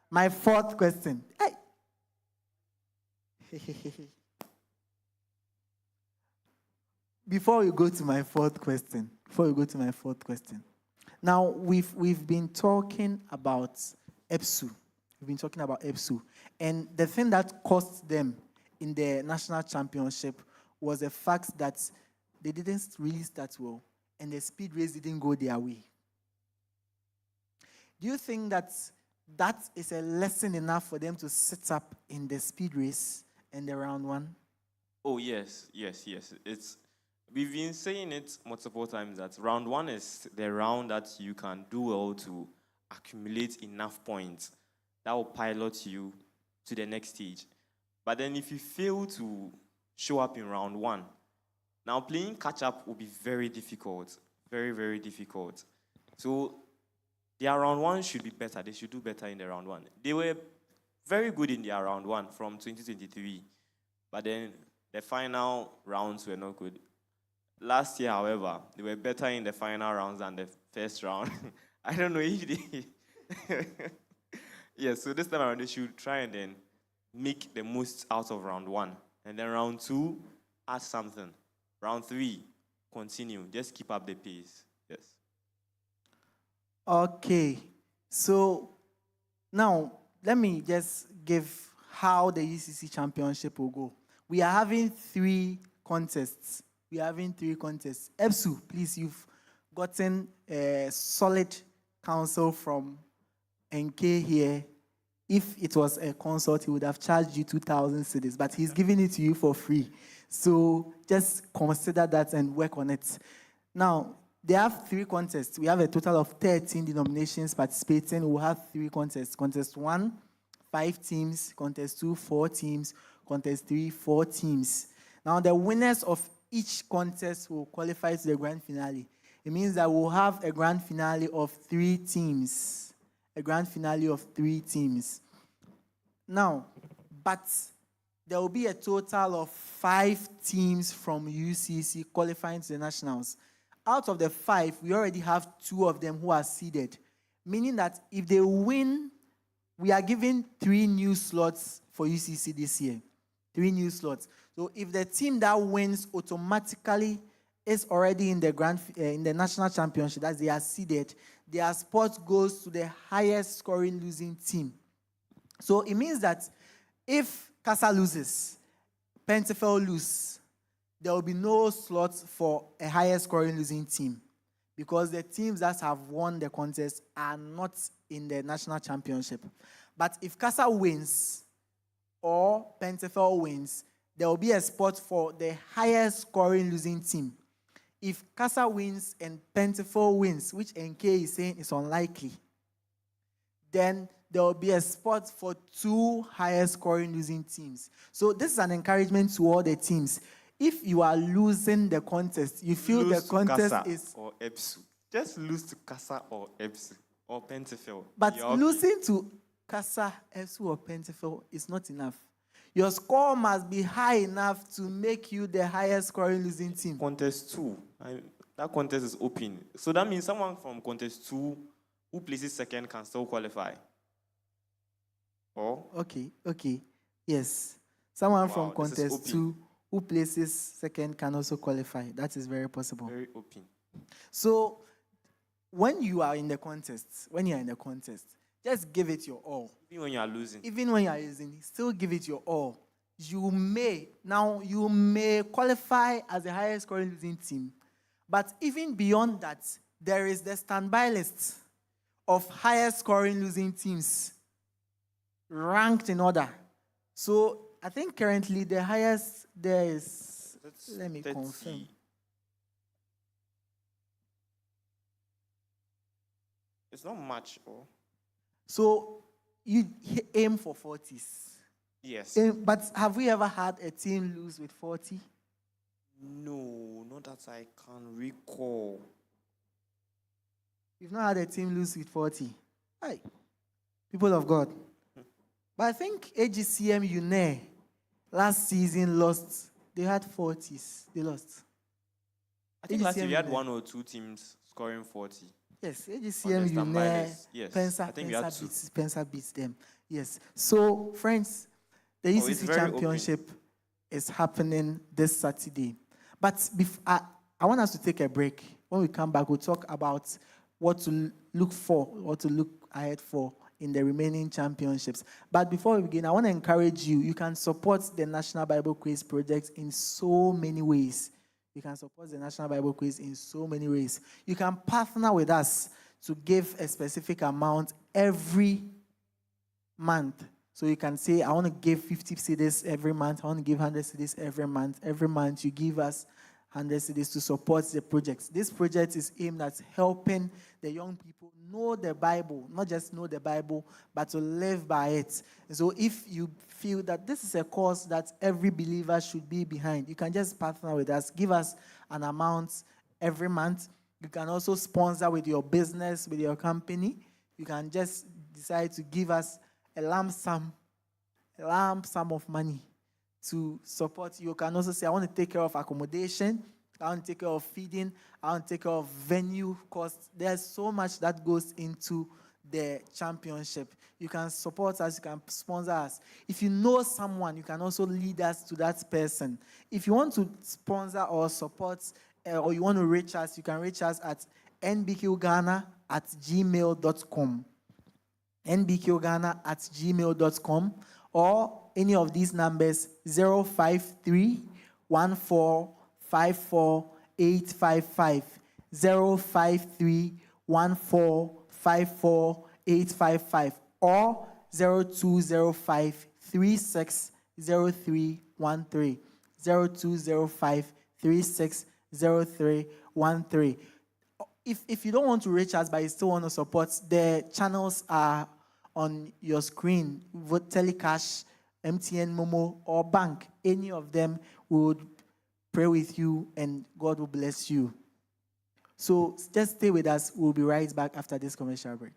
My fourth question. Before we go to my fourth question, now we've been talking about EPSU. And the thing that cost them in the national championship was the fact that they didn't really start well, and the speed race didn't go their way. Do you think that is a lesson enough for them to sit up in the speed race and the round one? Oh, yes. We've been saying it multiple times that round one is the round that you can do well to accumulate enough points that will pilot you to the next stage. But then if you fail to show up in round one, now playing catch-up will be very difficult. Very, very difficult. So their round one should be better. They should do better in the round one. They were very good in their round one from 2023. But then the final rounds were not good. Last year, however, they were better in the final rounds than the first round. I don't know if they... Yeah, so this time around, they should try and then make the most out of round one. And then round two, add something. Round three, continue. Just keep up the pace. Yes. Okay. So now, let me just give how the UCC championship will go. We are having three contests. EPSU, please, you've gotten a solid counsel from NK here. If it was a consult, he would have charged you 2,000 cedis, but he's giving it to you for free. So just consider that and work on it. Now, they have three contests. We have a total of 13 denominations participating. We'll have three contests. Contest 1, 5 teams. Contest 2, 4 teams. Contest 3, 4 teams. Now, the winners of each contest will qualify to the grand finale. It means that we'll have a grand finale of 3 teams. Now, but there will be a total of 5 teams from UCC qualifying to the nationals. Out of the 5, we already have 2 of them who are seeded, meaning that if they win, we are giving 3 new slots for UCC this year. 3 new slots. So if the team that wins automatically is already in the national championship, as they are seeded, their spot goes to the highest scoring losing team. So it means that if Casa loses, Pentefel loses, there will be no slots for a highest scoring losing team, because the teams that have won the contest are not in the national championship. But if Casa wins or Pentefel wins, there will be a spot for the highest scoring losing team. If Casa wins and Pentefel wins, which NK is saying is unlikely, then there will be a spot for 2 highest scoring losing teams. So this is an encouragement to all the teams. If you are losing the contest, you feel the contest is... or EPSU. Just lose to Casa or EPSU or Pentefel. But losing to Casa, EPSU or Pentefel is not enough. Your score must be high enough to make you the highest scoring losing team. Contest 2. That contest is open. So that means someone from contest 2 who places second can still qualify. Or? Okay. Yes. Someone from contest 2 who places second can also qualify. That is very possible. Very open. So when you are in the contest, just give it your all. Even when you are losing. Even when you are losing, still give it your all. You may qualify as the highest scoring losing team, but even beyond that, there is the standby list of highest scoring losing teams ranked in order. So I think currently the highest there is, let me 30. confirm. It's not much, or So you aim for 40s. yes. But have we ever had a team lose with 40? No, not that I can recall. We've not had a team lose with 40. Hi, people of God. But I think AGCM UNE last season lost. They had 40s. They lost. I think last year we had AGCM 1 or 2 teams scoring 40. Yes, On AGCM the standby UNE, list. Yes, I think we had 2. Pensa beats them. Yes. So, friends, the it's UCC very Championship is happening this Saturday. But I want us to take a break. When we come back, we'll talk about what to look for, what to look ahead for in the remaining championships. But before we begin, I want to encourage you. You can support the National Bible Quiz Project in so many ways. You can support the National Bible Quiz in so many ways. You can partner with us to give a specific amount every month. So you can say, I want to give 50 cedis every month. I want to give 100 cedis every month. Every month you give us 100 cedis to support the project. This project is aimed at helping the young people know the Bible, not just know the Bible, but to live by it. And so if you feel that this is a cause that every believer should be behind, you can just partner with us. Give us an amount every month. You can also sponsor with your business, with your company. You can just decide to give us a lump sum of money to support you. You can also say, I want to take care of accommodation, I want to take care of feeding, I want to take care of venue costs. There's so much that goes into the championship. You can support us, you can sponsor us. If you know someone, you can also lead us to that person. If you want to sponsor or support, or you want to reach us, you can reach us at nbqghana@gmail.com. nbqghana@gmail.com, or any of these numbers, 053 1454 855, 053 1454 855, or 0205 360313, 0205 360313. If you don't want to reach us but you still want to support, the channels are on your screen. Vote Telecash, MTN, Momo, or Bank. Any of them would pray with you and God will bless you. So just stay with us. We'll be right back after this commercial break.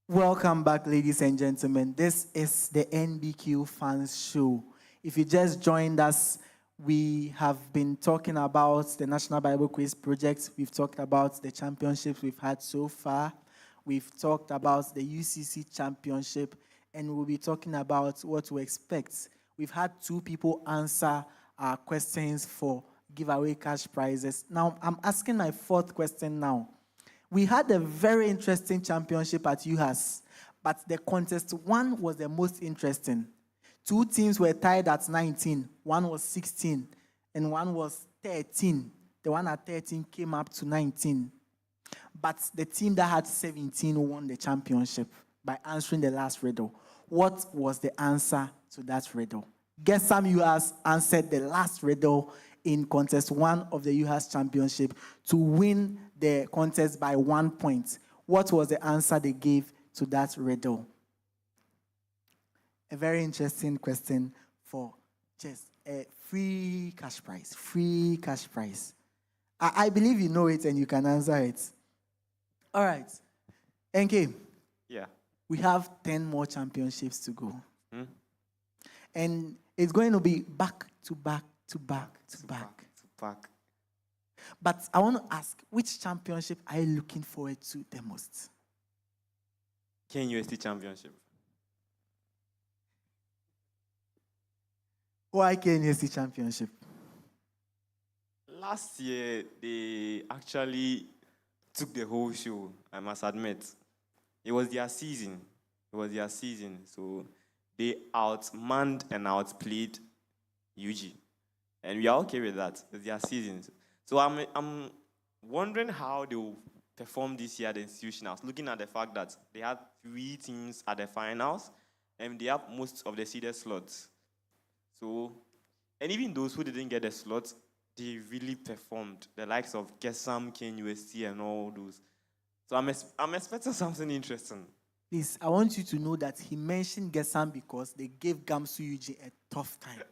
Welcome back, ladies and gentlemen. This is the NBQ Fans Show. If you just joined us, we have been talking about the National Bible Quiz Project. We've talked about the championships we've had so far. We've talked about the UCC Championship, and we'll be talking about what to expect. We've had 2 people answer our questions for giveaway cash prizes. Now, I'm asking my 4th question now. We had a very interesting championship at UHAS, but the contest one was the most interesting. Two teams were tied at 19. One was 16, and one was 13. The one at 13 came up to 19. But the team that had 17 won the championship by answering the last riddle. What was the answer to that riddle? Guess some UHAS answered the last riddle in contest one of the UHAS championship to win the contest by 1 point. What was the answer they gave to that riddle? A very interesting question for just a free cash prize. Free cash prize. I believe you know it and you can answer it. All right. NK, Yeah. we have 10 more championships to go. Hmm? And it's going to be back to back to back to back. To back. But I want to ask, which championship are you looking forward to the most? KNUST Championship. Why KNUST Championship? Last year, they actually took the whole show, I must admit. It was their season. So they outmanned and outplayed UG. And we are okay with that. It's their season. So I'm wondering how they will perform this year at the institutionals, looking at the fact that they had 3 teams at the finals, and they have most of the seeded slots. So, and even those who didn't get the slots, they really performed. The likes of Gesam, KNUST, and all those. So I'm expecting something interesting. Please, I want you to know that he mentioned Gesam because they gave Gamsu UG a tough time.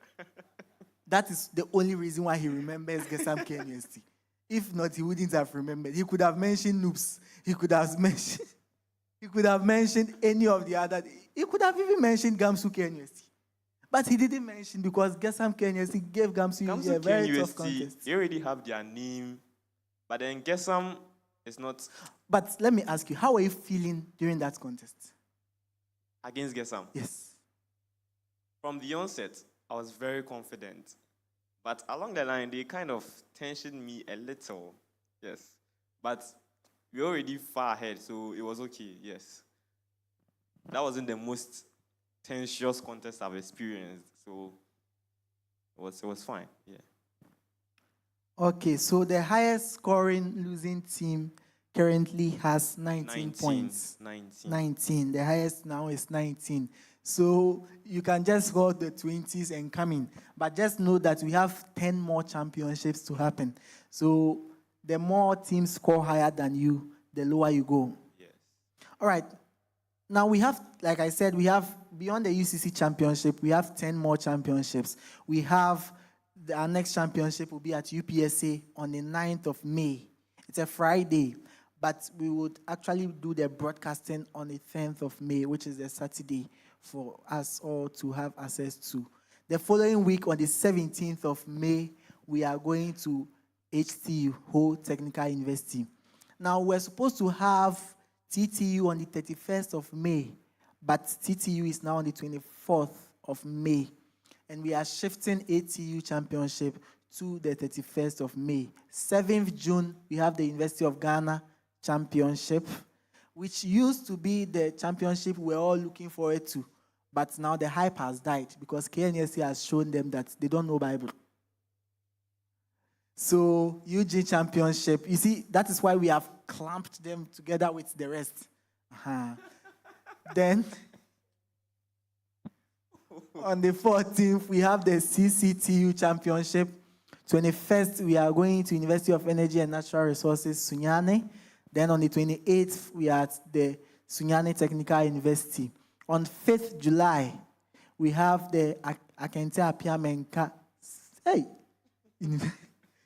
That is the only reason why he remembers Gesam KNUST. If not, he wouldn't have remembered. He could have mentioned Noobs. He could have mentioned any of the other. He could have even mentioned Gamsu KNUST. But he didn't mention because Gesam KNUST gave Gamsu UG a very tough contest. They already have their name, but then Gesam is not. But let me ask you, how were you feeling during that contest? Against Gesam? Yes. From the onset, I was very confident. But along the line, they kind of tensioned me a little. Yes. But we were already far ahead, so it was okay. Yes. That wasn't the most tensious contest I've experienced. So it was fine. Yeah. Okay, so the highest scoring losing team currently has 19 points. 19. The highest now is 19. So you can just hold the 20s and come in. But just know that we have 10 more championships to happen. So the more teams score higher than you, the lower you go. Yes. All right. Now we have, like I said, we have, beyond the UCC championship, we have 10 more championships. We have, our next championship will be at UPSA on the 9th of May. It's a Friday, but we would actually do the broadcasting on the 10th of May, which is a Saturday, for us all to have access to. The following week, on the 17th of May, we are going to HTU, Ho Technical University. Now, we're supposed to have TTU on the 31st of May, but TTU is now on the 24th of May. And we are shifting ATU Championship to the 31st of May. 7th June, we have the University of Ghana Championship, which used to be the championship we're all looking forward to. But now the hype has died because KNUST has shown them that they don't know Bible. So, UG Championship, you see, that is why we have clamped them together with the rest. Then, on the 14th, we have the CCTU Championship. 21st, we are going to University of Energy and Natural Resources, Sunyani. Then on the 28th, we are at the Sunyani Technical University. On 5th July, we have the Akente Appiah Menka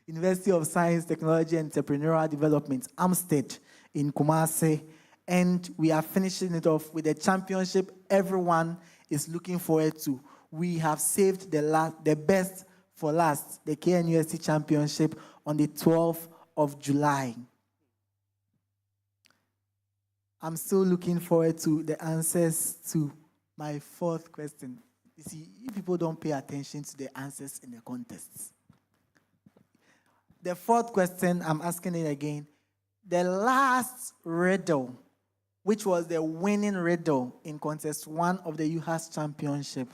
University of Science, Technology, and Entrepreneurial Development, Amstead, in Kumasi. And we are finishing it off with a championship everyone is looking forward to. We have saved the best for last, the KNUST Championship on the 12th of July. I'm still looking forward to the answers to my 4th question. You see, you people don't pay attention to the answers in the contests. The 4th question, I'm asking it again. The last riddle, which was the winning riddle in contest 1 of the UHAS championship,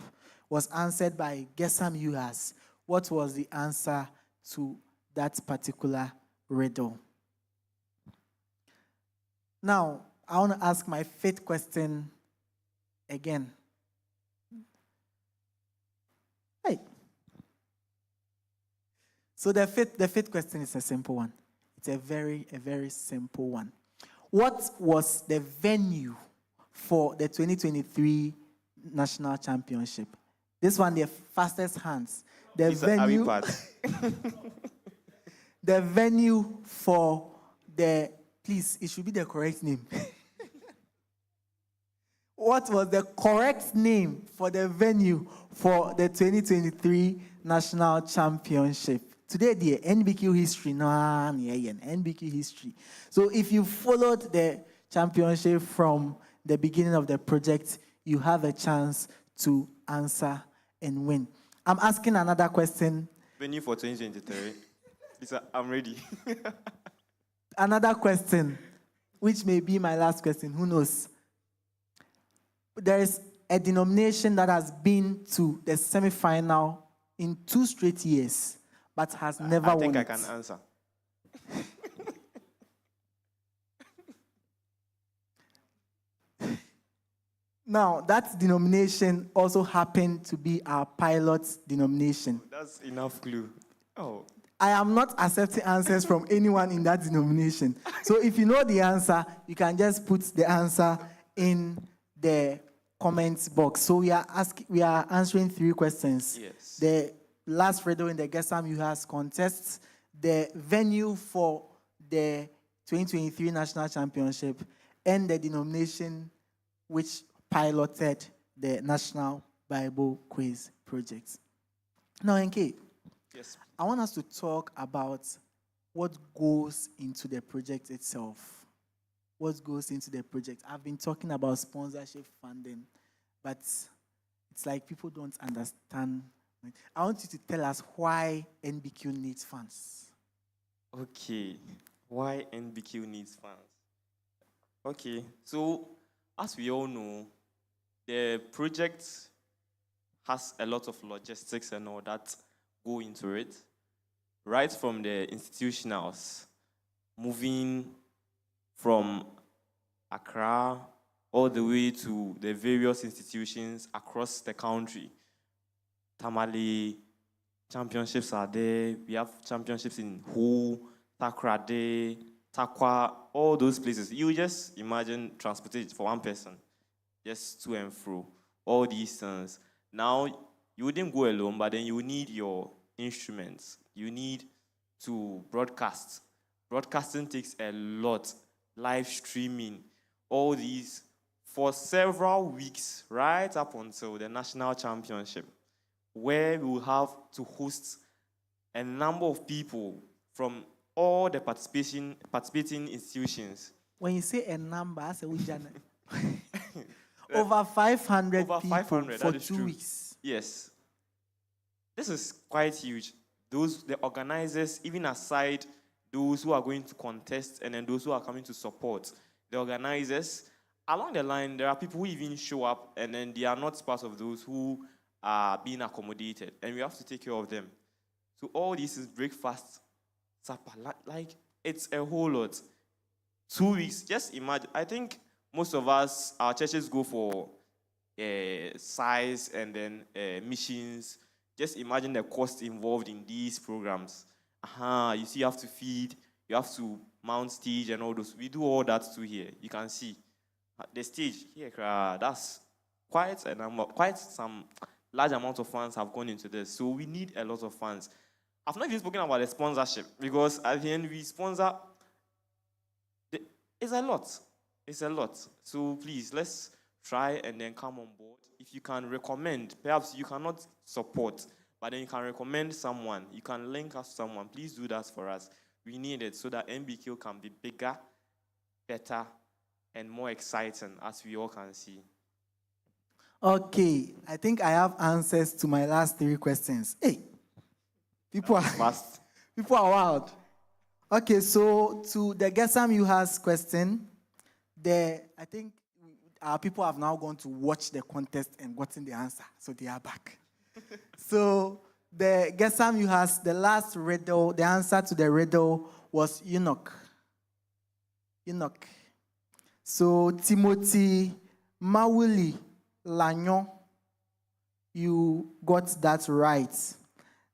was answered by Gesam UHAS. What was the answer to that particular riddle? Now, I want to ask my fifth question again. Hey. So the fifth question is a simple one. It's a very simple one. What was the venue for the 2023 National Championship? This one, the fastest hands. The venue, the venue for the, please, it should be the correct name. What was the correct name for the venue for the 2023 National Championship? Today, the NBQ history, NBQ history. So if you followed the championship from the beginning of the project, you have a chance to answer and win. I'm asking another question. Venue for 2023. I'm ready. Another question, which may be my last question, who knows? There is a denomination that has been to the semi-final in 2 straight years, but has never won. I think I can answer. Now, that denomination also happened to be our pilot denomination. That's enough clue. Oh. I am not accepting answers from anyone in that denomination. So if you know the answer, you can just put the answer in the comments box. So we are answering 3 questions. Yes. The last riddle in the Gesam UHAS contest, the venue for the 2023 National Championship, and the denomination which piloted the National Bible Quiz Project. Now, NK, yes, I want us to talk about what goes into the project itself. What goes into the project? I've been talking about sponsorship funding, but it's like people don't understand. I want you to tell us why NBQ needs funds. Okay, why NBQ needs funds? Okay, so as we all know, the project has a lot of logistics and all that go into it, right from the institutionals, moving from Accra all the way to the various institutions across the country. Tamale championships are there. We have championships in Ho, Takrade, Takwa, all those places. You just imagine transportation for one person, just to and fro, all these things. Now, you wouldn't go alone, but then you need your instruments. You need to broadcast. Broadcasting takes a lot. Live streaming, all these for several weeks, right up until the national championship, where we will have to host a number of people from all the participating institutions. When you say a number, I say over 500 Over people 500, for that is 2 true. weeks. Yes. This is quite huge. The organizers, even aside those who are going to contest and then those who are coming to support, the organizers, along the line, there are people who even show up and then they are not part of those who are being accommodated, and we have to take care of them. So all this is breakfast, supper, like it's a whole lot. 2 weeks, just imagine. I think most of us, our churches go for size and then missions. Just imagine the cost involved in these programs. You see, you have to feed, you have to mount stage and all those. We do all that too here. You can see the stage here. That's quite some large amount of funds have gone into this. So we need a lot of funds. I've not even spoken about the sponsorship, because at the end we sponsor. It's a lot. It's a lot. So please, let's try and then come on board. If you can recommend, perhaps you cannot support, but then you can recommend someone. You can link us to someone. Please do that for us. We need it so that NBQ can be bigger, better, and more exciting, as we all can see. Okay, I think I have answers to my last 3 questions. Hey, people are fast. People are wild. Okay, so to the Gesam you has question, I think our people have now gone to watch the contest and gotten the answer, so they are back. So the Gesam you has the last riddle, the answer to the riddle was Enoch. Enoch. So Timothy Mawuli Lanyon, you got that right.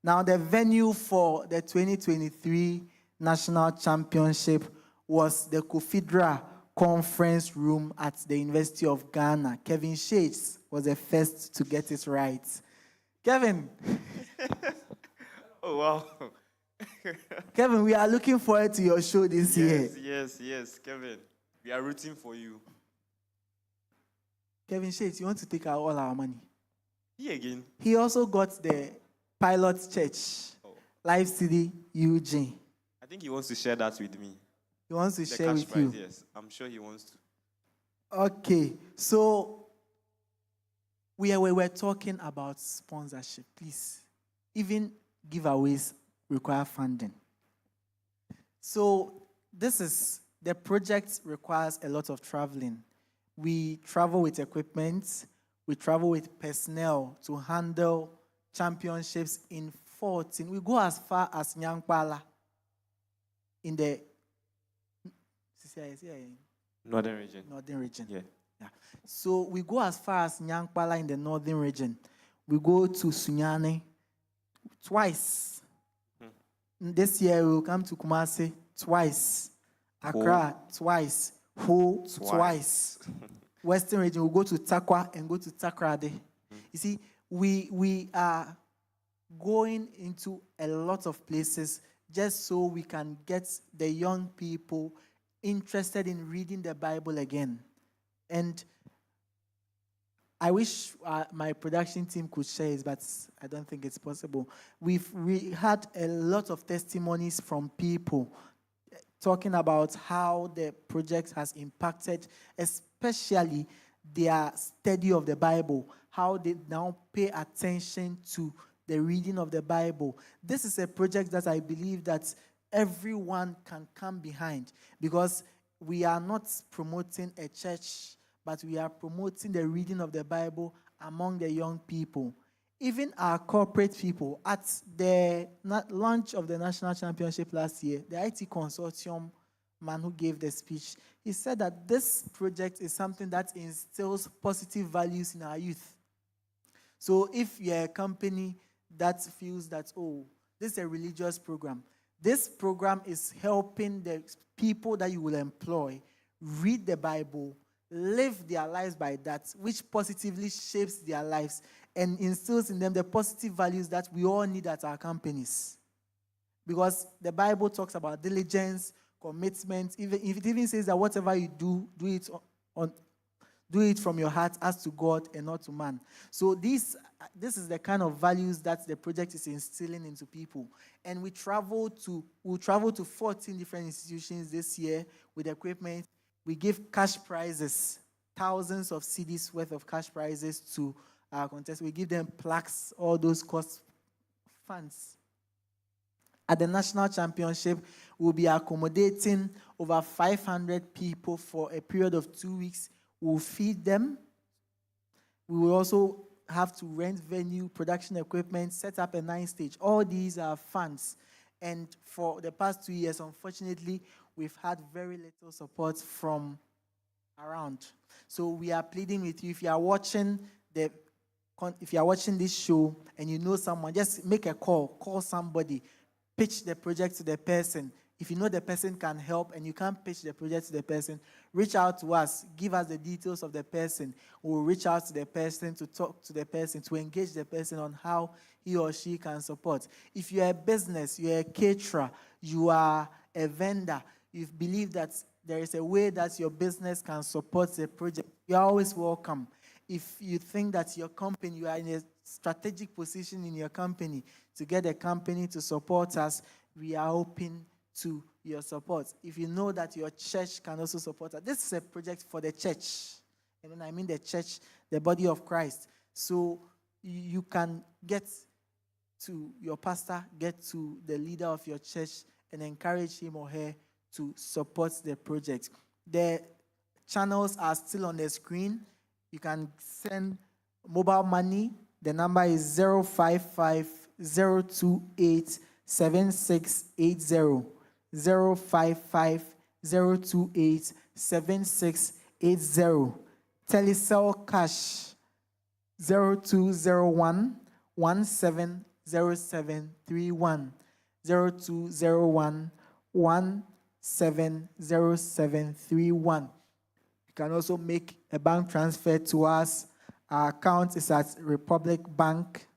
Now the venue for the 2023 National Championship was the Kofidra Conference Room at the University of Ghana. Kevin Shades was the first to get it right. Kevin. Oh, wow. Kevin, we are looking forward to your show this year. Yes, Kevin. We are rooting for you. Kevin Shades, you want to take all our money? He again. He also got the Pilot Church, Life City, Eugene. I think he wants to share that with me. He wants to The share cash with prize, you. yes. I'm sure he wants to. Okay, so we were talking about sponsorship. Please, even giveaways require funding. So the project requires a lot of traveling. We travel with equipment, we travel with personnel to handle championships in 14. We go as far as Nyankpala in the Northern region. northern region. Yeah. So we go as far as Nyankpala in the northern region. We go to Sunyani twice. This year we will come to Kumasi twice. Accra twice. Ho twice. Western region we'll go to Takwa and go to Takrade. You see, we are going into a lot of places just so we can get the young people interested in reading the Bible again. And I wish my production team could share it, but I don't think it's possible. We had a lot of testimonies from people talking about how the project has impacted, especially their study of the Bible, how they now pay attention to the reading of the Bible. This is a project that I believe that everyone can come behind, because we are not promoting a church, but we are promoting the reading of the Bible among the young people. Even our corporate people, at the launch of the National Championship last year, the IT Consortium man who gave the speech, he said that this project is something that instills positive values in our youth. So if you're a company that feels that, oh, this is a religious program, this program is helping the people that you will employ read the Bible, live their lives by that, which positively shapes their lives and instills in them the positive values that we all need at our companies. Because the Bible talks about diligence, commitment. It even says that whatever you do, do it from your heart as to God and not to man. So this is the kind of values that the project is instilling into people. And we'll travel to 14 different institutions this year with equipment. We give cash prizes, thousands of CDs worth of cash prizes to our contestants. We give them plaques, all those cost funds. At the National Championship, we'll be accommodating over 500 people for a period of 2 weeks. We'll feed them. We will also have to rent venue, production equipment, set up a 9-stage. All these are funds. And for the past 2 years, unfortunately, we've had very little support from around. So we are pleading with you, if you are watching this show and you know someone, just make a call somebody, pitch the project to the person. If you know the person can help and you can't pitch the project to the person, reach out to us, give us the details of the person. We'll reach out to the person to talk to the person, to engage the person on how he or she can support. If you're a business, you're a caterer, you are a vendor, you believe that there is a way that your business can support the project, you're always welcome. If you think that your company, you are in a strategic position in your company to get a company to support us, we are open to your support. If you know that your church can also support us, this is a project for the church. And when I mean the church, the body of Christ. So you can get to your pastor, get to the leader of your church, and encourage him or her to support the project. The channels are still on the screen. You can send mobile money. The number is 055 028 7680. 055 028 7680. Telecel cash 0201 170731. 0201 170731. You can also make a bank transfer to us. Our account is at Republic Bank,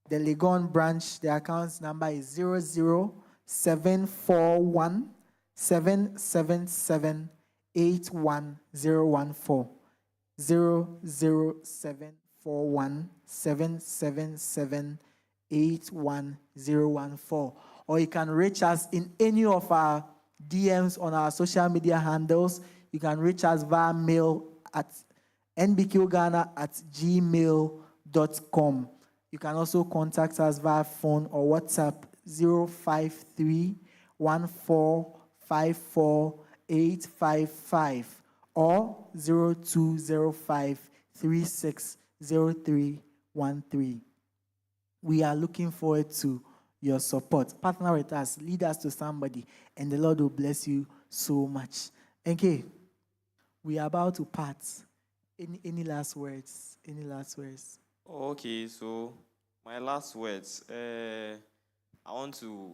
the Legon branch. The account number is 00741 777 81014. 00741 777 81014. Or you can reach us in any of our DMs on our social media handles. You can reach us via mail at nbqghana@gmail.com. You can also contact us via phone or WhatsApp 053 1454 855 or 0205 360313. We are looking forward to your support. Partner with us, lead us to somebody, and the Lord will bless you so much. Okay, we are about to part. Any last words? Any last words? Okay, so my last words. I want to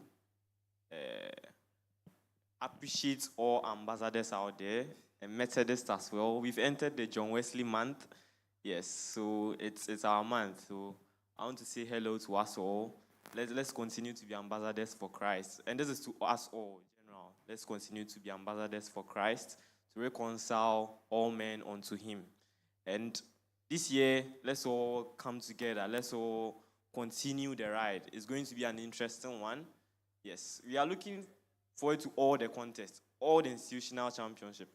appreciate all ambassadors out there and Methodists as well. We've entered the John Wesley month. Yes, so it's our month. So I want to say hello to us all. Let's continue to be ambassadors for Christ. And this is to us all in general. Let's continue to be ambassadors for Christ, to reconcile all men unto him. And this year, let's all come together. Let's all continue the ride. It's going to be an interesting one. Yes, we are looking forward to all the contests, all the institutional championship.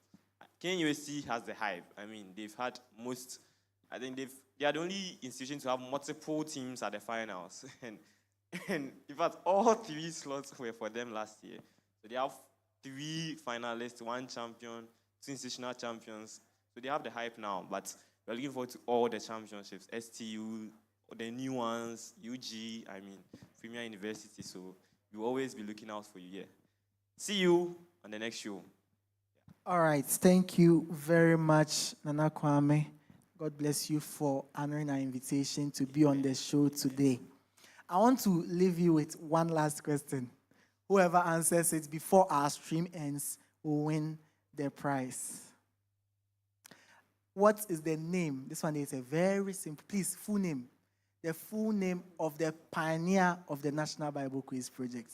KNUST has the hype. I mean, they've had most. I think they are the only institution to have multiple teams at the finals. and in fact, all 3 slots were for them last year. So they have 3 finalists, 1 champion, 2 institutional champions. So they have the hype now. But we're looking forward to all the championships, STU, the new ones, UG, I mean, Premier University. So we'll always be looking out for you here. See you on the next show. All right. Thank you very much, Nana Kwame. God bless you for honoring our invitation to be on the show today. I want to leave you with one last question. Whoever answers it before our stream ends will win the prize. What is the name? This one is a very simple. Please, full name. The full name of the pioneer of the National Bible Quiz Project.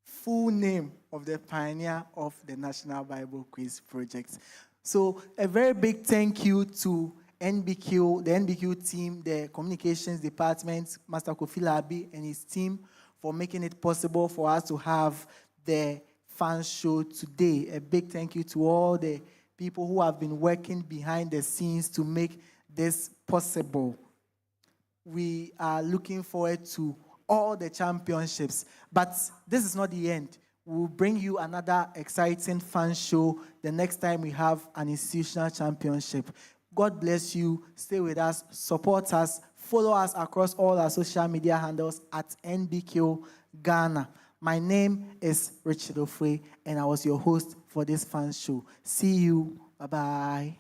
Full name of the pioneer of the National Bible Quiz Project. So a very big thank you to NBQ, the NBQ team, the communications department, Master Kofi Labi and his team for making it possible for us to have the fan show today. A big thank you to all the people who have been working behind the scenes to make this possible. We are looking forward to all the championships, but this is not the end. We'll bring you another exciting fan show the next time we have an institutional championship. God bless you. Stay with us. Support us. Follow us across all our social media handles at NBQ Ghana. My name is Richard Ofwe, and I was your host for this fan show. See you. Bye-bye.